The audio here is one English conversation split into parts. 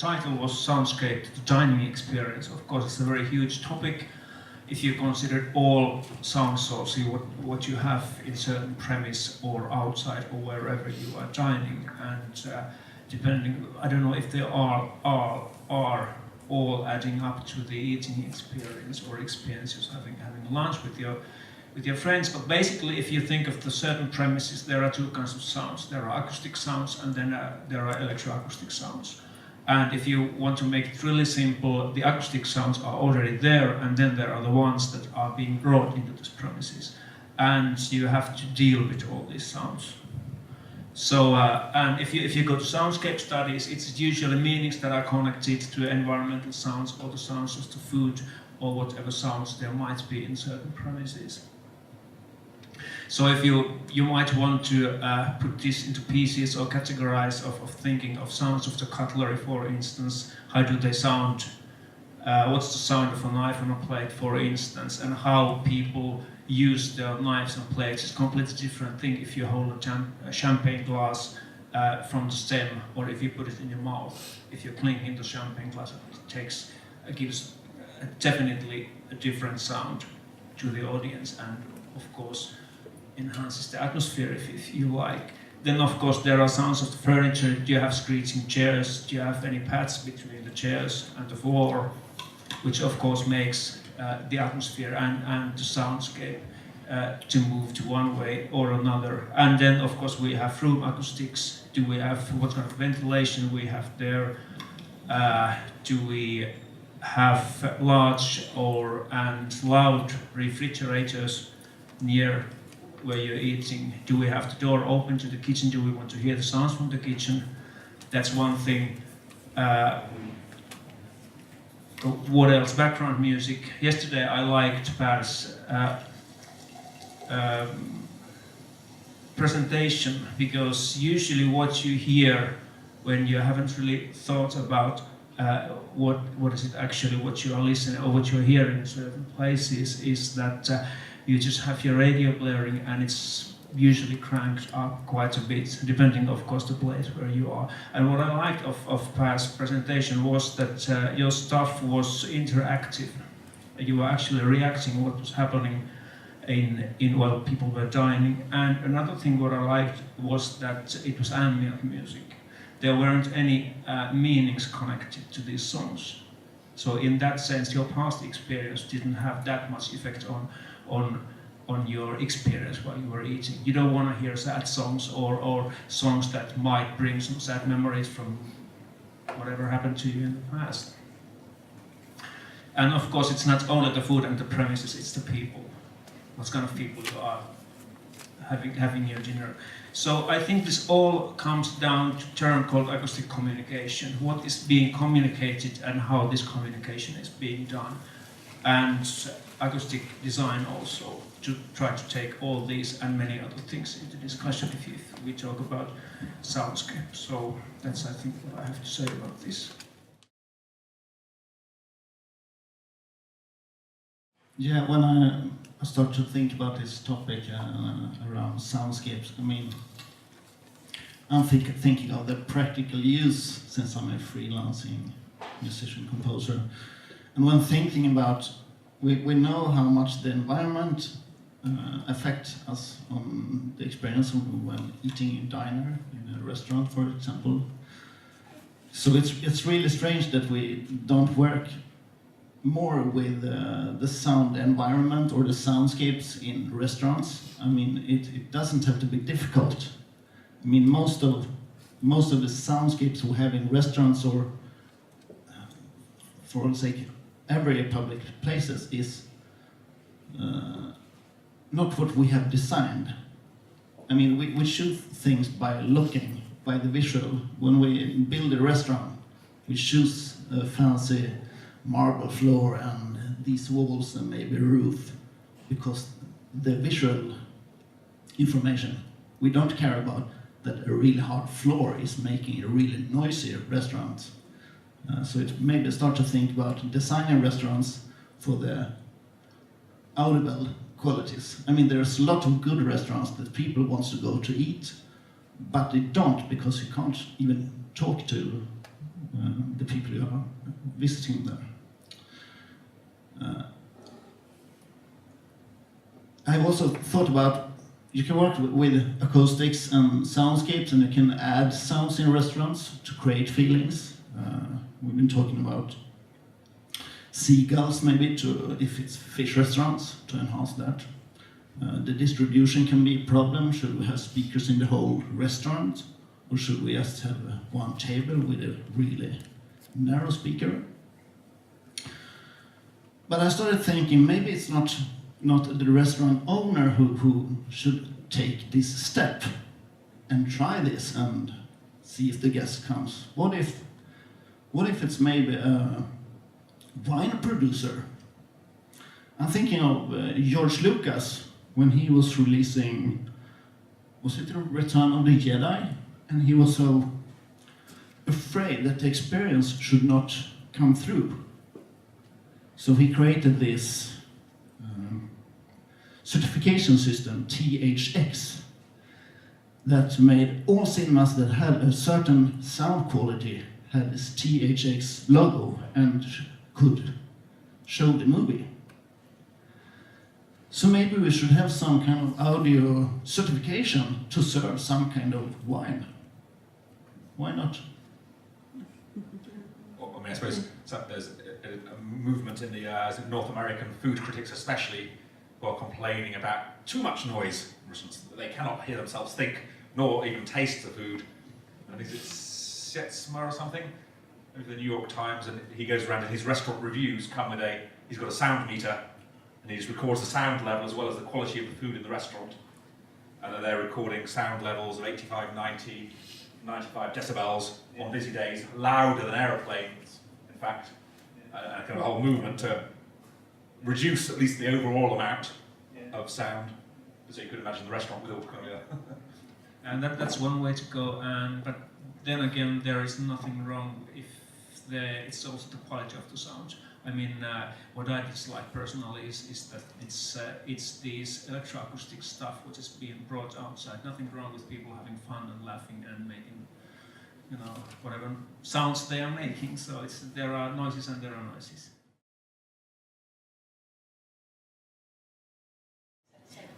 title was Soundscape, the dining experience. Of course, it's a very huge topic. If you consider all sound sources, what you have in certain premise or outside or wherever you are dining, and depending, I don't know if they are all adding up to the eating experience or experiences having lunch with your friends. But basically, if you think of the certain premises, there are two kinds of sounds. There are acoustic sounds, and then there are electroacoustic sounds. And if you want to make it really simple, the acoustic sounds are already there, and then there are the ones that are being brought into this premises. And you have to deal with all these sounds. So, and if you go to soundscape studies, it's usually meanings that are connected to environmental sounds or the sounds of the food or whatever sounds there might be in certain premises. So if you might want to put this into pieces or categorize of thinking of sounds of the cutlery, for instance, how do they sound, what's the sound of a knife on a plate, for instance, and how people use their knives and plates is a completely different thing if you hold a champagne glass from the stem or if you put it in your mouth. If you're clinking the champagne glass, it gives definitely a different sound to the audience, and of course enhances the atmosphere if you like. Then of course there are sounds of the furniture. Do you have screeching chairs? Do you have any pads between the chairs and the floor? Which of course makes the atmosphere and the soundscape to move to one way or another. And then of course we have room acoustics. Do we have, what kind of ventilation we have there? Do we have large and loud refrigerators near where you're eating? Do we have the door open to the kitchen? Do we want to hear the sounds from the kitchen? That's one thing. What else? Background music. Yesterday I liked Per's presentation, because usually what you hear when you haven't really thought about what is it actually what you are listening or what you're hearing in certain places is that you just have your radio blaring, and it's usually cranked up quite a bit, depending of course the place where you are. And what I liked of Per's presentation was that your stuff was interactive. You were actually reacting what was happening while people were dining. And another thing what I liked was that it was ambient music. There weren't any meanings connected to these songs. So in that sense, your past experience didn't have that much effect on your experience while you were eating. You don't want to hear sad songs or songs that might bring some sad memories from whatever happened to you in the past. And of course, it's not only the food and the premises, it's the people. What kind of people you are having your dinner. So I think this all comes down to a term called acoustic communication. What is being communicated and how this communication is being done. And acoustic design also, to try to take all these and many other things into discussion if we talk about soundscape. So that's, I think, what I have to say about this. Yeah, when I start to think about this topic around soundscapes, I mean, I'm thinking of the practical use, since I'm a freelancing musician composer. And when thinking about, we know how much the environment affects us on the experience when eating in a diner, in a restaurant, for example. So it's really strange that we don't work more with the sound environment or the soundscapes in restaurants. I mean, it doesn't have to be difficult. I mean, most of the soundscapes we have in restaurants or, for sake, every public places is not what we have designed. I mean, we choose things by looking, by the visual. When we build a restaurant, we choose a fancy marble floor and these walls and maybe a roof, because the visual information, we don't care about that a really hard floor is making a really noisy restaurant. So it maybe start to think about designing restaurants for the audible qualities. I mean, there's a lot of good restaurants that people want to go to eat, but they don't, because you can't even talk to the people who are visiting there. I also thought about, you can work with acoustics and soundscapes, and you can add sounds in restaurants to create feelings. We've been talking about seagulls, maybe, if it's fish restaurants, to enhance that. The distribution can be a problem. Should we have speakers in the whole restaurant, or should we just have one table with a really narrow speaker? But I started thinking, maybe it's not the restaurant owner who should take this step and try this and see if the guest comes. What if it's maybe a wine producer? I'm thinking of George Lucas when he was releasing, was it The Return of the Jedi? And he was so afraid that the experience should not come through. So he created this certification system, THX, that made all cinemas that had a certain sound quality had this THX logo and could show the movie. So maybe we should have some kind of audio certification to serve some kind of wine. Why not? Well, I mean, I suppose there's a movement in the North American food critics especially, who are complaining about too much noise. They cannot hear themselves think, nor even taste the food. And is it Setsma or something? Maybe the New York Times, and he goes around and his restaurant reviews come with he's got a sound meter, and he just records the sound level as well as the quality of the food in the restaurant. And then they're recording sound levels of 85, 90, 95 decibels on busy days, louder than aeroplanes, in fact. And kind of a whole movement to reduce at least the overall amount of sound. So you could imagine the restaurant with all kind of And that's one way to go. But then again, there is nothing wrong if it's also the quality of the sound. I mean, what I dislike personally is that it's these electroacoustic stuff which is being brought outside. Nothing wrong with people having fun and laughing and making, whatever sounds they are making. So there are noises and there are noises.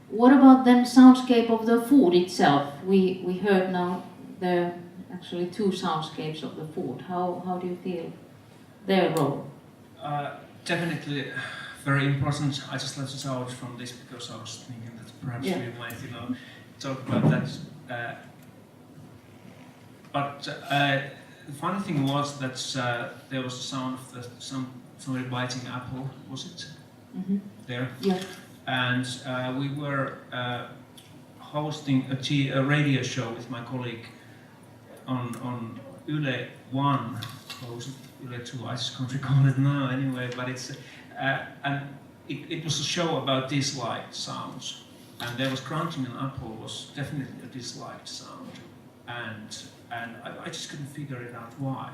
What about then soundscape of the food itself? We heard now there are actually two soundscapes of the food. How do you feel their role? Definitely very important. I just left this out from this because I was thinking that perhaps we might, talk about that. But the funny thing was that there was a sound of somebody biting apple. Was it there? Yeah. And we were hosting a radio show with my colleague on Yle 1, or was it Yle 2? I just can't recall it now anyway, but it's, and it was a show about disliked sounds. And there was crunching an apple was definitely a disliked sound. And I just couldn't figure it out why.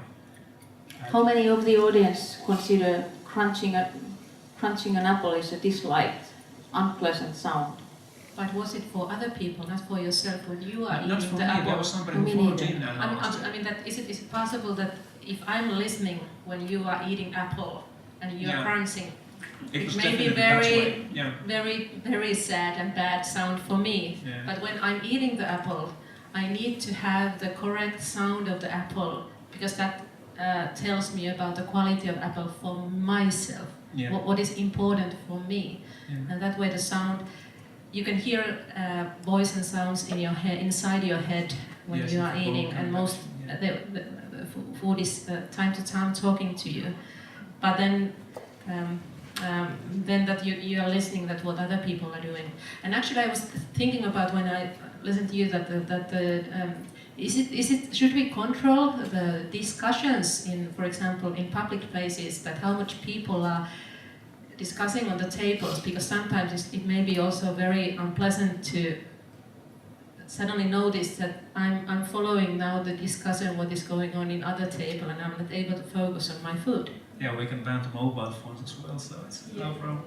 How many of the audience consider crunching an apple is a disliked, unpleasant sound? But was it for other people, not for yourself, when you are Not eating for the me, apple? there was somebody who followed in and asked. I mean, is it possible that if I'm listening when you are eating apple and you're crunching, it may be very sad and bad sound for me. Yeah. But when I'm eating the apple, I need to have the correct sound of the apple, because that tells me about the quality of apple for myself. Yeah. What is important for me. Yeah. And that way the sound, you can hear voice and sounds in your head, inside your head when you are eating, and most the food is time to time talking to you. But then that you are listening that what other people are doing. And actually, I was thinking about when I listened to you should we control the discussions in, for example, in public places, that how much people are discussing on the tables, because sometimes it may be also very unpleasant to suddenly notice that I'm following now the discussion what is going on in other table and I'm not able to focus on my food. Yeah, we can ban the mobile phones as well, so it's no problem.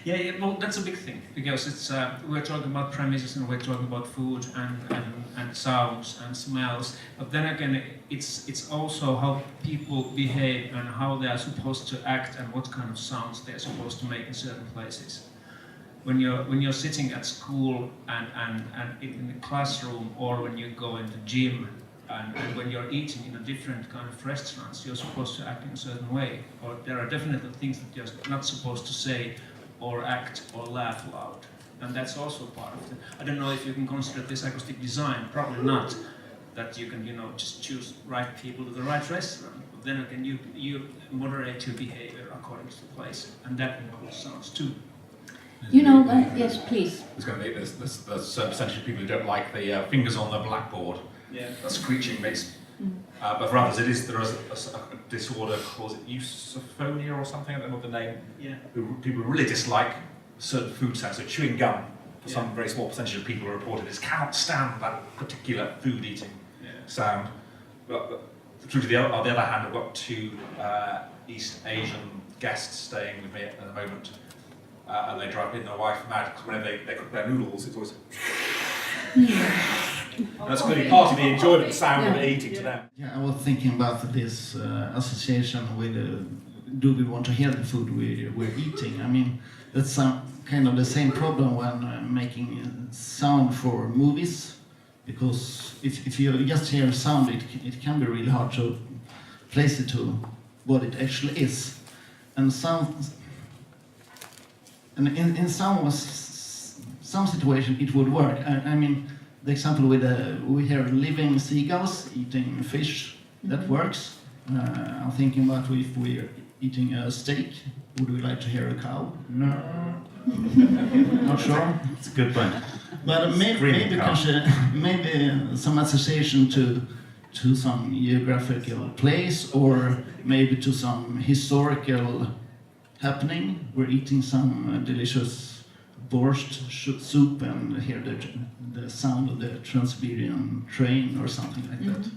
Yeah, well, that's a big thing because it's we're talking about premises and we're talking about food and sounds and smells. But then again, it's also how people behave and how they are supposed to act and what kind of sounds they're supposed to make in certain places. When you're sitting at school and in the classroom, or when you go in the gym. And when you're eating in a different kind of restaurants, you're supposed to act in a certain way. Or there are definitely things that you're not supposed to say or act or laugh loud. And that's also part of it. I don't know if you can consider this acoustic design, probably not. That you can, just choose right people to the right restaurant. But then again, you moderate your behavior according to the place. And that includes sounds too. Yes, please. There's going to be there's a certain percentage of people who don't like the fingers on the blackboard. Yeah. That screeching makes. But for others, there is a disorder called eusophonia or something. I don't know what the name. Yeah. People really dislike certain food sounds. So chewing gum, for some very small percentage of people, are reported as cannot stand that particular food eating sound. But the truth of on the other hand, I've got two East Asian guests staying with me at the moment, and they drive me and their wife mad because whenever they cook their noodles, it's always. That's clearly part of the enjoyment of sound of eating to them. Yeah, I was thinking about this association with do we want to hear the food we're eating? I mean, that's kind of the same problem when making sound for movies, because if you just hear sound, it can be really hard to place it to what it actually is. And in some situation it would work. I mean, the example with we hear living seagulls eating fish, that works. I'm thinking about if we're eating a steak, would we like to hear a cow? No. Not sure. It's a good point. But maybe some association to some geographical place, or maybe to some historical happening. We're eating some delicious borscht soup and hear the sound of the Trans-Siberian train or something like that.